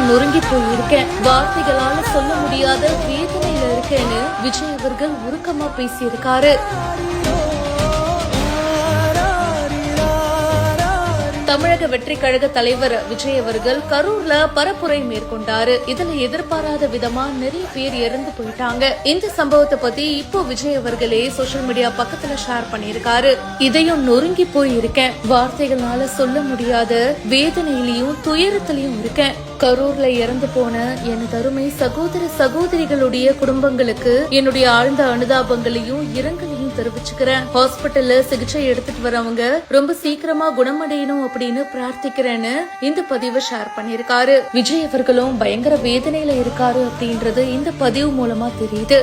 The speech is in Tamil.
நொறுங்கி போயிருக்கேன். வார்த்தைகளால சொல்ல முடியாத வேதனையில இருக்கேன்னு விஜய் அவர்கள் உருக்கமா பேசியிருக்காரு. தமிழக வெற்றி கழக தலைவர் விஜய் அவர்கள் கரூர்ல பரப்புரை மேற்கொண்டாரு. இதுல எதிர்பாராத விதமா நிறைய பேர் இறந்து போயிட்டாங்க. இந்த சம்பவத்தை பத்தி இப்போ விஜய் அவர்களே சோசியல் மீடியா பக்கத்துல ஷேர் பண்ணிருக்காரு. இதையும் நொறுங்கி போய் இருக்கேன். வார்த்தைகளால சொல்ல முடியாத வேதனையிலையும் துயரத்திலையும் இருக்கேன். கரூர்ல இறந்து போன எனது அருமை சகோதர சகோதரிகளுடைய குடும்பங்களுக்கு என்னுடைய ஆழ்ந்த அனுதாபங்களையும் இரங்கலையும் தெரிவிச்சுக்கிறேன். ஹாஸ்பிட்டல்ல சிகிச்சை எடுத்துட்டு வரவங்க ரொம்ப சீக்கிரமா குணமடையணும் அப்படின்னு பிரார்த்திக்கிறேன்னு இந்த பதிவை ஷேர் பண்ணிருக்காரு. விஜய் அவர்களும் பயங்கர வேதனையில இருக்காரு அப்படின்றது இந்த பதிவு மூலமா தெரியுது.